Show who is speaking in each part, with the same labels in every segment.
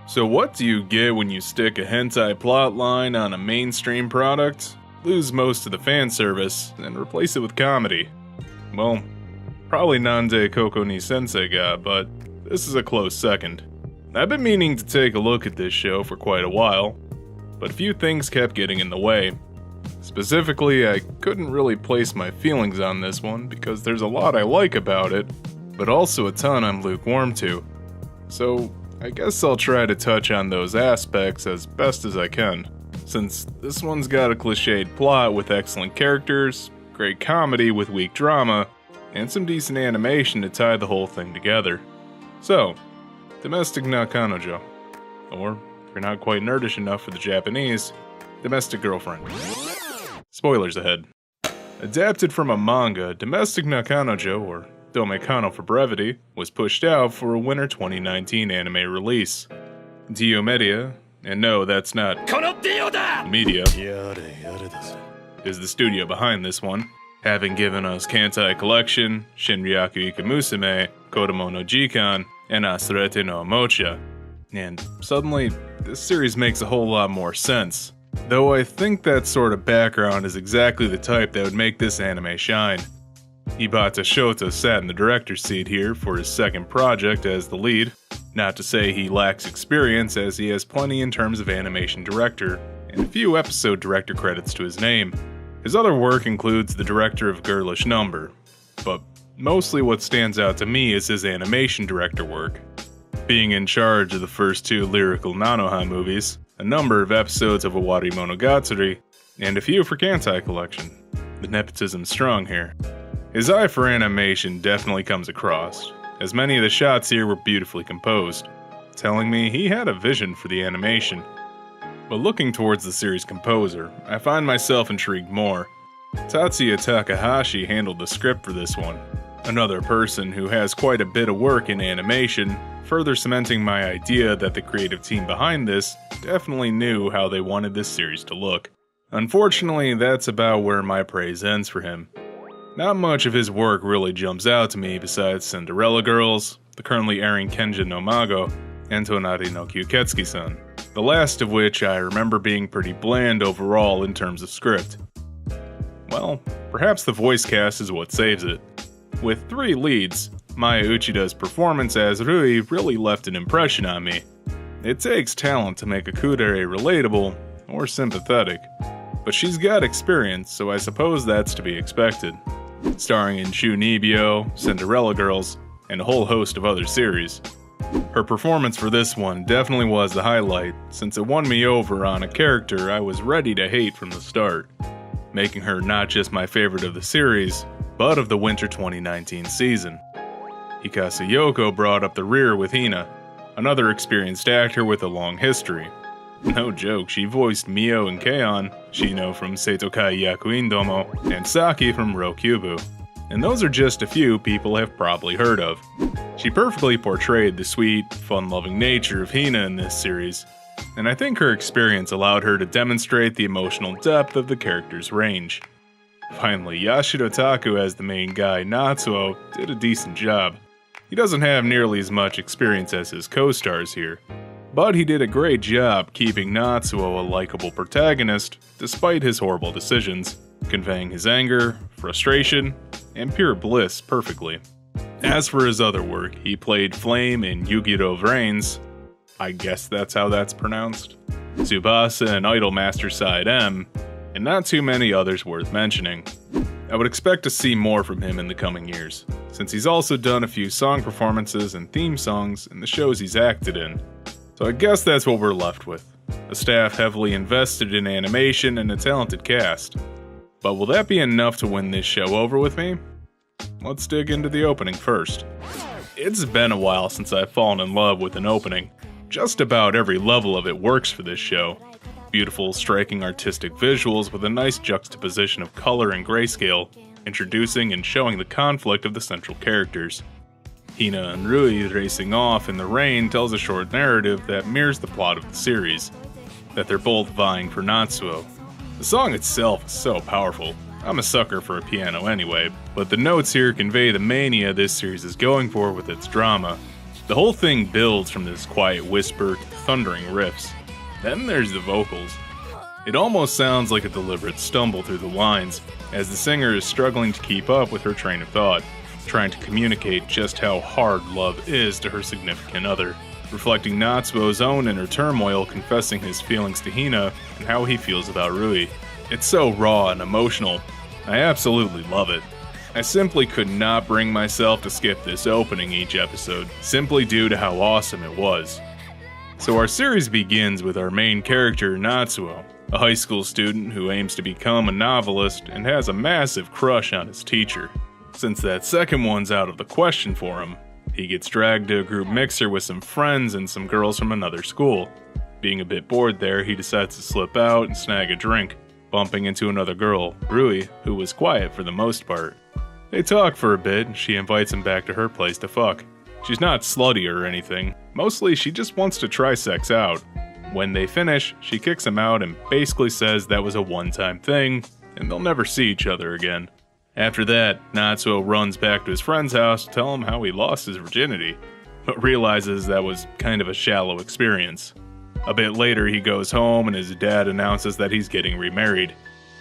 Speaker 1: So what do you get when you stick a hentai plotline on a mainstream product, lose most of the fan service, and replace it with comedy? Well, probably Nande Koko ni Sensei got, but this is a close second. I've been meaning to take a look at this show for quite a while, but a few things kept getting in the way. Specifically, I couldn't really place my feelings on this one because there's a lot I like about it, but also a ton I'm lukewarm to. So, I guess I'll try to touch on those aspects as best as I can, since this one's got a cliched plot with excellent characters, great comedy with weak drama, and some decent animation to tie the whole thing together. So, Domestic na Kanojo, or, if you're not quite nerdish enough for the Japanese, Domestic Girlfriend. Spoilers ahead. Adapted from a manga, Domestic na Kanojo, or DomeKano for brevity, was pushed out for a winter 2019 anime release. Dio Media, and no, that's not Media, is the studio behind this one, having given us Kantai Collection, Shinryaku Ikamusume, Kodomo no Jikan, and Asurete no Omocha. And suddenly, this series makes a whole lot more sense. Though I think that sort of background is exactly the type that would make this anime shine. Ibata Shota sat in the director's seat here for his second project as the lead. Not to say he lacks experience, as he has plenty in terms of animation director, and a few episode director credits to his name. His other work includes the director of Girlish Number, but mostly what stands out to me is his animation director work. Being in charge of the first two lyrical Nanoha movies, a number of episodes of Owari Monogatari, and a few for Kantai Collection. The nepotism's strong here. His eye for animation definitely comes across, as many of the shots here were beautifully composed, telling me he had a vision for the animation. But looking towards the series composer, I find myself intrigued more. Tatsuya Takahashi handled the script for this one, another person who has quite a bit of work in animation, further cementing my idea that the creative team behind this definitely knew how they wanted this series to look. Unfortunately, that's about where my praise ends for him. Not much of his work really jumps out to me besides Cinderella Girls, the currently airing Kenja no Mago, and Tonari no Kyuketsuki-san, the last of which I remember being pretty bland overall in terms of script. Well, perhaps the voice cast is what saves it. With three leads, Maya Uchida's performance as Rui really left an impression on me. It takes talent to make a kudere relatable or sympathetic, but she's got experience, so I suppose that's to be expected. Starring in Shu Nibio, Cinderella Girls, and a whole host of other series. Her performance for this one definitely was the highlight, since it won me over on a character I was ready to hate from the start, making her not just my favorite of the series, but of the winter 2019 season. Hikasu Yoko brought up the rear with Hina, another experienced actor with a long history. No joke, she voiced Mio and Keion, Shino from Seitokai Yakuin Domo, and Saki from Rokubu. And those are just a few people have probably heard of. She perfectly portrayed the sweet, fun-loving nature of Hina in this series, and I think her experience allowed her to demonstrate the emotional depth of the character's range. Finally, Yashiro Taku as the main guy, Natsuo, did a decent job. He doesn't have nearly as much experience as his co-stars here, but he did a great job keeping Natsuo a likable protagonist despite his horrible decisions, conveying his anger, frustration, and pure bliss perfectly. As for his other work, he played Flame in Yu-Gi-Oh! Vrains, I guess that's how that's pronounced, Tsubasa in Idolmaster Side M, and not too many others worth mentioning. I would expect to see more from him in the coming years, since he's also done a few song performances and theme songs in the shows he's acted in. So I guess that's what we're left with. A staff heavily invested in animation and a talented cast. But will that be enough to win this show over with me? Let's dig into the opening first. It's been a while since I've fallen in love with an opening. Just about every level of it works for this show. Beautiful, striking artistic visuals with a nice juxtaposition of color and grayscale, introducing and showing the conflict of the central characters. Hina and Rui racing off in the rain tells a short narrative that mirrors the plot of the series, that they're both vying for Natsuo. The song itself is so powerful. I'm a sucker for a piano anyway, but the notes here convey the mania this series is going for with its drama. The whole thing builds from this quiet whisper to thundering riffs. Then there's the vocals. It almost sounds like a deliberate stumble through the lines, as the singer is struggling to keep up with her train of thought, trying to communicate just how hard love is to her significant other, reflecting Natsuo's own inner turmoil, confessing his feelings to Hina and how he feels about Rui. It's so raw and emotional. I absolutely love it. I simply could not bring myself to skip this opening each episode, simply due to how awesome it was. So our series begins with our main character, Natsuo, a high school student who aims to become a novelist and has a massive crush on his teacher. Since that second one's out of the question for him, he gets dragged to a group mixer with some friends and some girls from another school. Being a bit bored there, he decides to slip out and snag a drink, bumping into another girl, Rui, who was quiet for the most part. They talk for a bit, and she invites him back to her place to fuck. She's not slutty or anything, mostly she just wants to try sex out. When they finish, she kicks him out and basically says that was a one-time thing, and they'll never see each other again. After that, Natsuo runs back to his friend's house to tell him how he lost his virginity, but realizes that was kind of a shallow experience. A bit later, he goes home and his dad announces that he's getting remarried.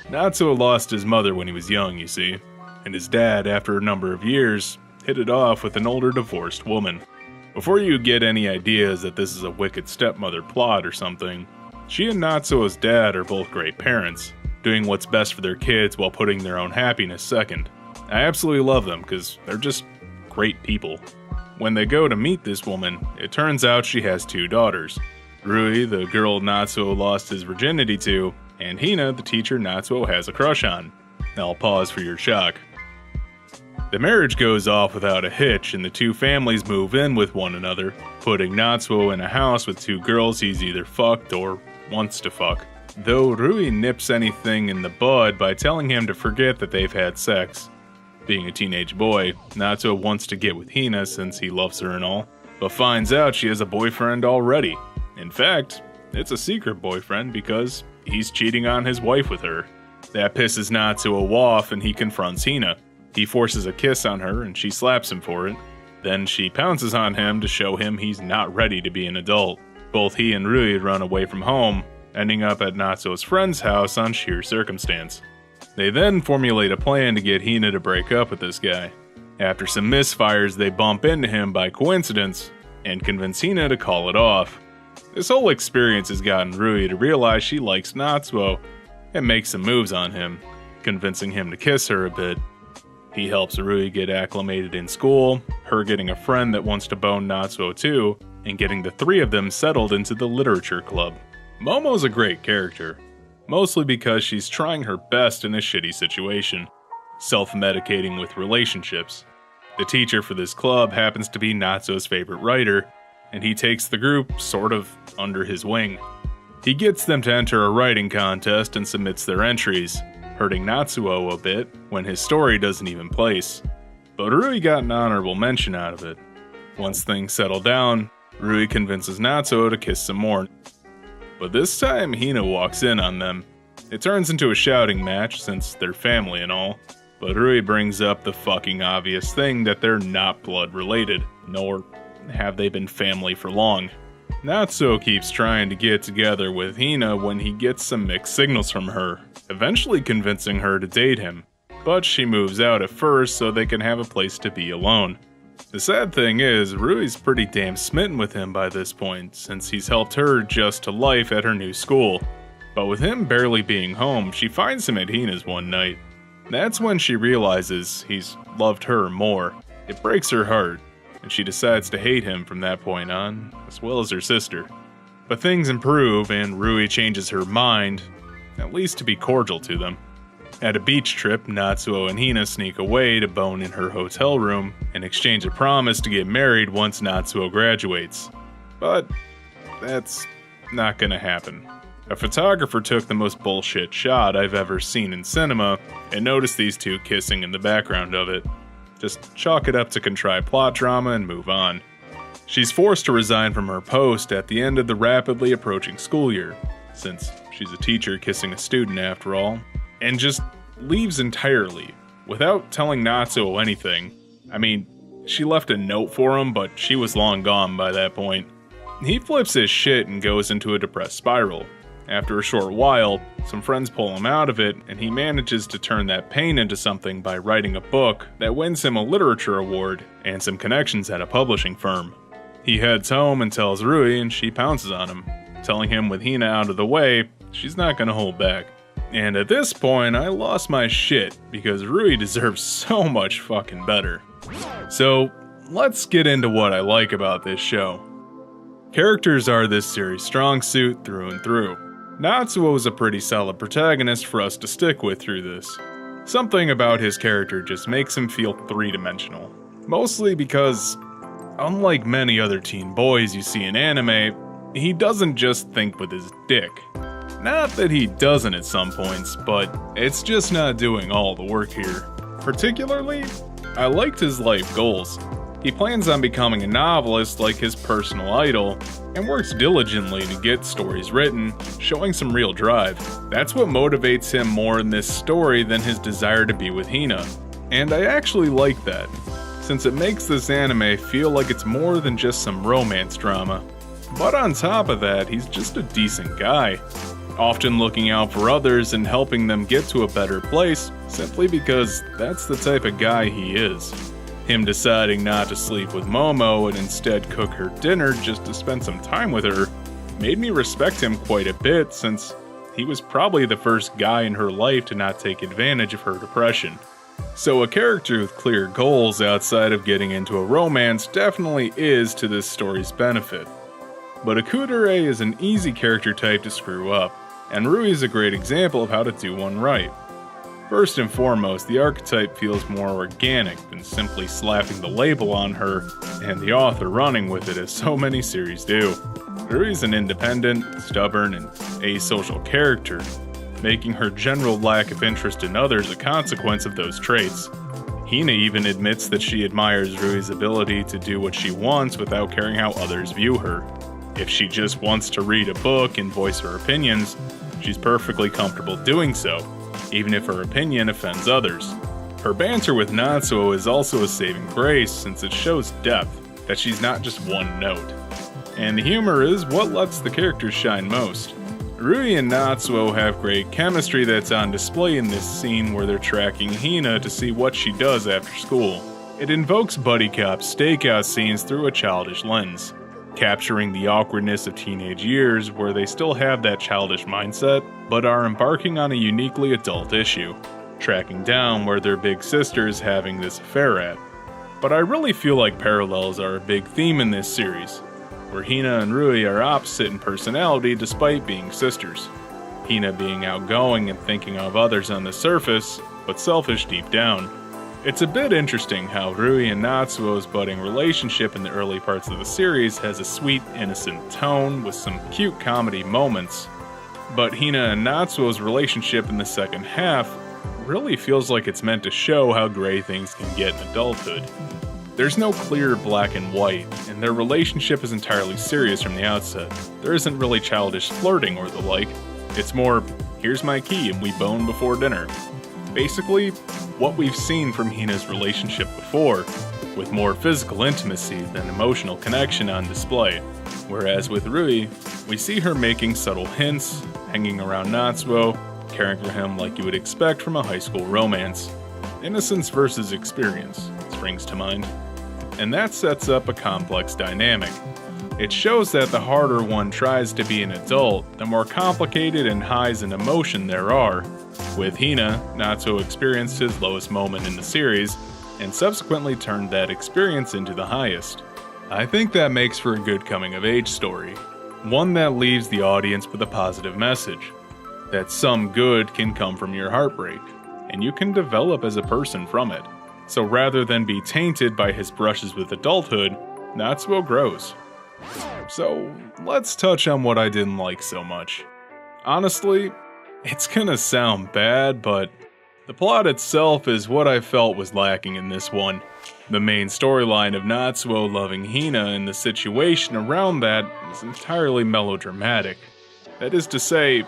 Speaker 1: Natsuo lost his mother when he was young, you see, and his dad, after a number of years, hit it off with an older divorced woman. Before you get any ideas that this is a wicked stepmother plot or something, she and Natsuo's dad are both great parents, doing what's best for their kids while putting their own happiness second. I absolutely love them because they're just great people. When they go to meet this woman, it turns out she has two daughters. Rui, the girl Natsuo lost his virginity to, and Hina, the teacher Natsuo has a crush on. I'll pause for your shock. The marriage goes off without a hitch and the two families move in with one another, putting Natsuo in a house with two girls he's either fucked or wants to fuck. Though Rui nips anything in the bud by telling him to forget that they've had sex. Being a teenage boy, Natsuo wants to get with Hina since he loves her and all, but finds out she has a boyfriend already. In fact, it's a secret boyfriend because he's cheating on his wife with her. That pisses Natsuo off and he confronts Hina. He forces a kiss on her and she slaps him for it. Then she pounces on him to show him he's not ready to be an adult. Both he and Rui run away from home, ending up at Natsuo's friend's house on sheer circumstance. They then formulate a plan to get Hina to break up with this guy. After some misfires, they bump into him by coincidence and convince Hina to call it off. This whole experience has gotten Rui to realize she likes Natsuo and makes some moves on him, convincing him to kiss her a bit. He helps Rui get acclimated in school, her getting a friend that wants to bone Natsuo too, and getting the three of them settled into the literature club. Momo's a great character, mostly because she's trying her best in a shitty situation, self-medicating with relationships. The teacher for this club happens to be Natsuo's favorite writer, and he takes the group sort of under his wing. He gets them to enter a writing contest and submits their entries, hurting Natsuo a bit when his story doesn't even place. But Rui got an honorable mention out of it. Once things settle down, Rui convinces Natsuo to kiss some more. But this time, Hina walks in on them. It turns into a shouting match since they're family and all, but Rui brings up the fucking obvious thing that they're not blood related, nor have they been family for long. Natsuo keeps trying to get together with Hina when he gets some mixed signals from her, eventually convincing her to date him, but she moves out at first so they can have a place to be alone. The sad thing is, Rui's pretty damn smitten with him by this point, since he's helped her adjust to life at her new school. But with him barely being home, she finds him at Hina's one night. That's when she realizes he's loved her more. It breaks her heart, and she decides to hate him from that point on, as well as her sister. But things improve, and Rui changes her mind, at least to be cordial to them. At a beach trip, Natsuo and Hina sneak away to bone in her hotel room and exchange a promise to get married once Natsuo graduates. But that's not gonna happen. A photographer took the most bullshit shot I've ever seen in cinema and noticed these two kissing in the background of it. Just chalk it up to contrived plot drama and move on. She's forced to resign from her post at the end of the rapidly approaching school year, since she's a teacher kissing a student after all, and just leaves entirely, without telling Natsuo anything. I mean, She left a note for him, but she was long gone by that point. He flips his shit and goes into a depressed spiral. After a short while, some friends pull him out of it, and he manages to turn that pain into something by writing a book that wins him a literature award and some connections at a publishing firm. He heads home and tells Rui, and she pounces on him, telling him with Hina out of the way, she's not gonna hold back. And at this point, I lost my shit, because Rui deserves so much fucking better. So, let's get into what I like about this show. Characters are this series' strong suit through and through. Natsuo is a pretty solid protagonist for us to stick with through this. Something about his character just makes him feel three-dimensional. Mostly because, unlike many other teen boys you see in anime, he doesn't just think with his dick. Not that he doesn't at some points, but it's just not doing all the work here. Particularly, I liked his life goals. He plans on becoming a novelist like his personal idol, and works diligently to get stories written, showing some real drive. That's what motivates him more in this story than his desire to be with Hina. And I actually like that, since it makes this anime feel like it's more than just some romance drama. But on top of that, he's just a decent guy, often looking out for others and helping them get to a better place, simply because that's the type of guy he is. Him deciding not to sleep with Momo and instead cook her dinner just to spend some time with her made me respect him quite a bit, since he was probably the first guy in her life to not take advantage of her depression. So a character with clear goals outside of getting into a romance definitely is to this story's benefit. But Akudere is an easy character type to screw up, and Rui is a great example of how to do one right. First and foremost, the archetype feels more organic than simply slapping the label on her and the author running with it as so many series do. Rui's an independent, stubborn, and asocial character, making her general lack of interest in others a consequence of those traits. Hina even admits that she admires Rui's ability to do what she wants without caring how others view her. If she just wants to read a book and voice her opinions, she's perfectly comfortable doing so, even if her opinion offends others. Her banter with Natsuo is also a saving grace, since it shows depth, that she's not just one note. And the humor is what lets the characters shine most. Rui and Natsuo have great chemistry that's on display in this scene where they're tracking Hina to see what she does after school. It invokes buddy cop stakeout scenes through a childish lens, capturing the awkwardness of teenage years where they still have that childish mindset, but are embarking on a uniquely adult issue, tracking down where their big sister is having this affair at. But I really feel like parallels are a big theme in this series, where Hina and Rui are opposite in personality despite being sisters. Hina being outgoing and thinking of others on the surface, but selfish deep down. It's a bit interesting how Rui and Natsuo's budding relationship in the early parts of the series has a sweet, innocent tone with some cute comedy moments, but Hina and Natsuo's relationship in the second half really feels like it's meant to show how gray things can get in adulthood. There's no clear black and white, and their relationship is entirely serious from the outset. There isn't really childish flirting or the like. It's more, here's my key and we bone before dinner. Basically, what we've seen from Hina's relationship before, with more physical intimacy than emotional connection on display. Whereas with Rui, we see her making subtle hints, hanging around Natsuo, caring for him like you would expect from a high school romance. Innocence versus experience springs to mind. And that sets up a complex dynamic. It shows that the harder one tries to be an adult, the more complicated and highs in emotion there are. With Hina, Natsuo experienced his lowest moment in the series, and subsequently turned that experience into the highest. I think that makes for a good coming-of-age story. One that leaves the audience with a positive message. That some good can come from your heartbreak, and you can develop as a person from it. So rather than be tainted by his brushes with adulthood, Natsuo grows. So let's touch on what I didn't like so much. Honestly, it's gonna sound bad, but the plot itself is what I felt was lacking in this one. The main storyline of Natsuo loving Hina and the situation around that is entirely melodramatic. That is to say,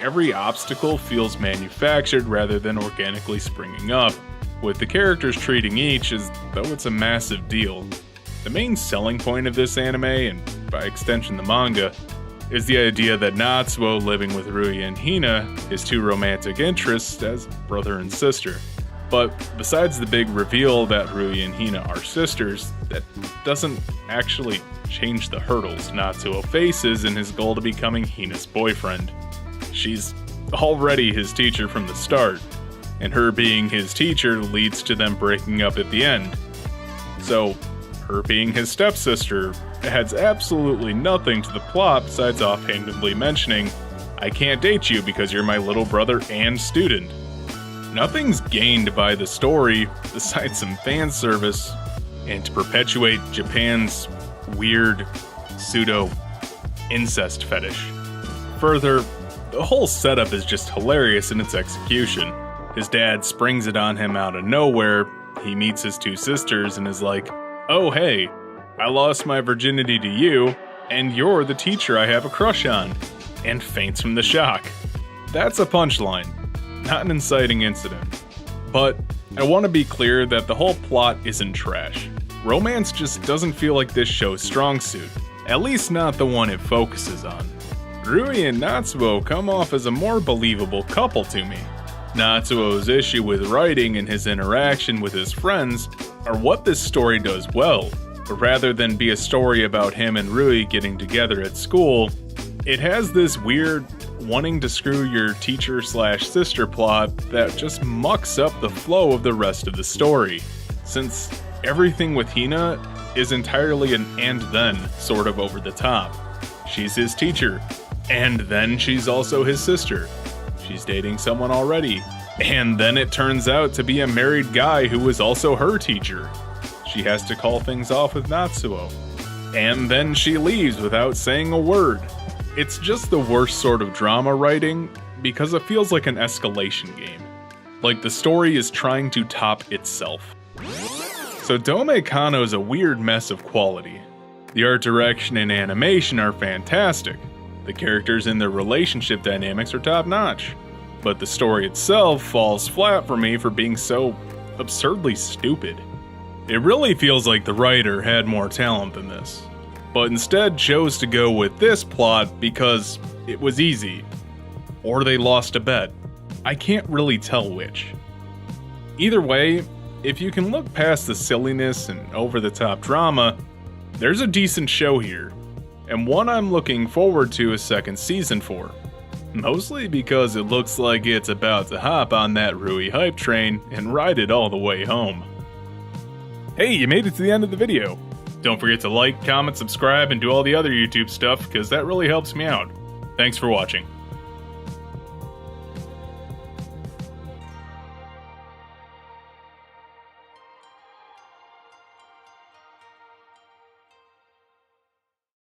Speaker 1: every obstacle feels manufactured rather than organically springing up, with the characters treating each as though it's a massive deal. The main selling point of this anime, and by extension the manga, is the idea that Natsuo living with Rui and Hina is two romantic interests as brother and sister. But besides the big reveal that Rui and Hina are sisters, that doesn't actually change the hurdles Natsuo faces in his goal to becoming Hina's boyfriend. She's already his teacher from the start, and her being his teacher leads to them breaking up at the end. So, her being his stepsister adds absolutely nothing to the plot besides offhandedly mentioning, "I can't date you because you're my little brother and student." Nothing's gained by the story besides some fan service and to perpetuate Japan's weird pseudo-incest fetish. Further, the whole setup is just hilarious in its execution. His dad springs it on him out of nowhere. He meets his two sisters and is like, "Oh hey, I lost my virginity to you, and you're the teacher I have a crush on," and faints from the shock. That's a punchline, not an inciting incident. But I want to be clear that the whole plot isn't trash. Romance just doesn't feel like this show's strong suit, at least not the one it focuses on. Rui and Natsuo come off as a more believable couple to me. Natsuo's issue with writing and his interaction with his friends are what this story does well, but rather than be a story about him and Rui getting together at school, it has this weird wanting to screw your teacher/sister plot that just mucks up the flow of the rest of the story, since everything with Hina is entirely an and then sort of over the top. She's his teacher, and then she's also his sister. She's dating someone already, and then it turns out to be a married guy who was also her teacher. She has to call things off with Natsuo, and then she leaves without saying a word. It's just the worst sort of drama writing because it feels like an escalation game. Like the story is trying to top itself. So DomeKano is a weird mess of quality. The art direction and animation are fantastic. The characters and their relationship dynamics are top-notch. But the story itself falls flat for me for being so absurdly stupid. It really feels like the writer had more talent than this, but instead chose to go with this plot because it was easy. Or they lost a bet. I can't really tell which. Either way, if you can look past the silliness and over-the-top drama, there's a decent show here, and one I'm looking forward to a second season for. Mostly because it looks like it's about to hop on that Rui hype train and ride it all the way home. Hey, you made it to the end of the video. Don't forget to like, comment, subscribe, and do all the other YouTube stuff, because that really helps me out. Thanks for watching.